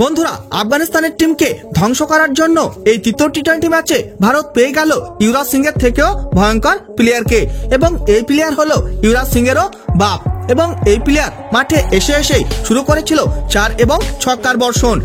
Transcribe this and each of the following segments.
বন্ধুরা, আফগানিস্তানের টিমকে ধ্বংস করার জন্য এই তৃতীয় টি-20 ম্যাচে ভারত পেয়ে গেল যুবরাজ সিং এর থেকেও ভয়ঙ্কর প্লেয়ারকে, এবং এই প্লেয়ার হলো যুবরাজ সিং এরও বাপ। এবং এই প্লেয়ার মাঠে এসে এসেই শুরু করেছিল 4 এবং ছক্কার বর্ষণ,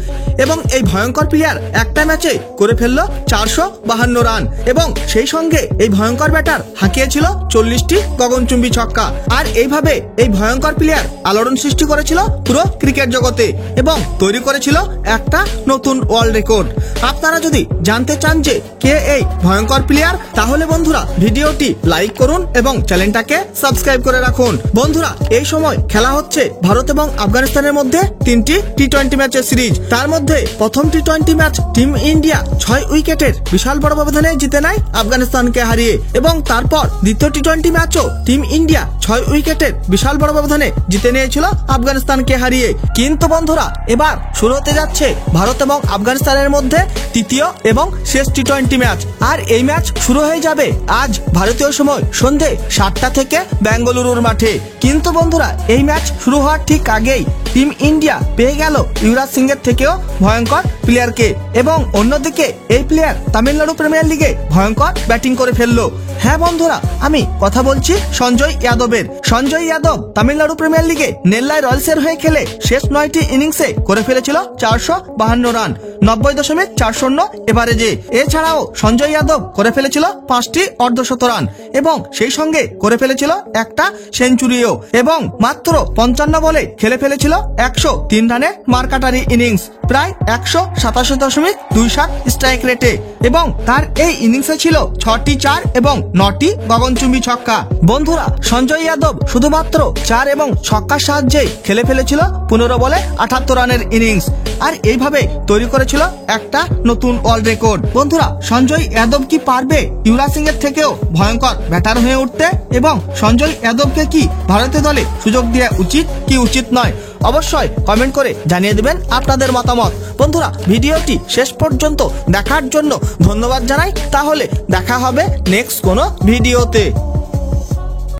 এবং এই ভয়ঙ্কর প্লেয়ার একটা ম্যাচে করে ফেললো 452 রান, এবং সেই সঙ্গে এই ভয়ঙ্কর ব্যাটার হাঁকিয়েছিল 40টি গগনচুম্বী ছক্কা। আর এইভাবে এই ভয়ঙ্কর প্লেয়ার আলোড়ন সৃষ্টি করেছিল পুরো ক্রিকেট জগতে এবং তৈরি করেছিল একটা নতুন ওয়ার্ল্ড রেকর্ড। আপনারা যদি জানতে চান যে কে এই ভয়ঙ্কর প্লেয়ার, তাহলে বন্ধুরা ভিডিওটি লাইক করুন এবং চ্যানেলটাকে সাবস্ক্রাইব করে রাখুন। বন্ধুরা, এই সময় খেলা হচ্ছে ভারত এবং আফগানিস্তানের মধ্যে 3টি টি-20 ম্যাচের সিরিজ। তার মধ্যে প্রথম টি-20 ম্যাচ টিম ইন্ডিয়া 6 উইকেটের বিশাল বড় ব্যবধানে জিতে নেয় আফগানিস্তানকে হারিয়ে, এবং তারপর দ্বিতীয় টি-20 ম্যাচও টিম ইন্ডিয়া 6 উইকেটের বিশাল বড় ব্যবধানে জিতে নিয়েছিল আফগানিস্তানকে হারিয়ে। কিন্তু বন্ধুরা, এবার শুরু হতে যাচ্ছে ভারত এবং আফগানিস্তানের মধ্যে তৃতীয় এবং শেষ টি-20 ম্যাচ। আর এই ম্যাচ শুরু হয়ে যাবে আজ ভারতীয় সময় সন্ধে 7টা থেকে বেঙ্গালুরুর মাঠে। কিন্তু বন্ধুরা, এই ম্যাচ শুরু হওয়ার ঠিক আগেই টিম ইন্ডিয়া পেয়ে গেল যুবরাজ সিং এর থেকেও ভয়ঙ্কর প্লেয়ারকে, এবং অন্যদিকে এই প্লেয়ার তামিলনাড়ু প্রিমিয়ার লিগে ভয়ঙ্কর ব্যাটিং করে ফেললো। হ্যাঁ বন্ধুরা, আমি কথা বলছি সঞ্জয় যাদবের। সঞ্জয় যাদব তামিলনাড়ু প্রিমিয়ার লিগে নেল্লাই রয়্যালসের হয়ে খেলে শেষ 9টি ইনিংসে করে ফেলেছিল 452 রান, 90.40 এভারেজে। এছাড়াও সঞ্জয় যাদব করে ফেলেছিল 5টি অর্ধশত রান, এবং সেই সঙ্গে করে ফেলেছিল একটা সেঞ্চুরিও, এবং মাত্র 55 বলে খেলে ফেলেছিল 103 রানের মারকাটারি ইনিংস, প্রায় 187.27 স্ট্রাইক রেটে, এবং তার এই ইনিংসে ছিল 6টি 4 এবং 9টি গগনচুম্বী ছক্কা। বন্ধুরা, সঞ্জয় যাদব শুধুমাত্র 4 এবং ছক্কার সাহায্যে খেলে ফেলেছিল 15 বলে 78 রানের ইনিংস, আর এইভাবে তৈরি করেছিল একটা নতুন ওয়ার্ল্ড রেকর্ড। বন্ধুরা, সঞ্জয় যাদব কি পারবে যুবরাজ সিং এর থেকেও ভয়ঙ্কর ব্যাটার হয়ে উঠতে, এবং সঞ্জয় যাদবকে কি ভারতীয় দলে সুযোগ দেওয়া উচিত কি উচিত নয়, অবশ্যই কমেন্ট করে জানিয়ে দেবেন আপনাদের মতামত। বন্ধুরা, ভিডিওটি শেষ পর্যন্ত দেখার জন্য ধন্যবাদ জানাই। তাহলে দেখা হবে নেক্সট কোনো ভিডিওতে।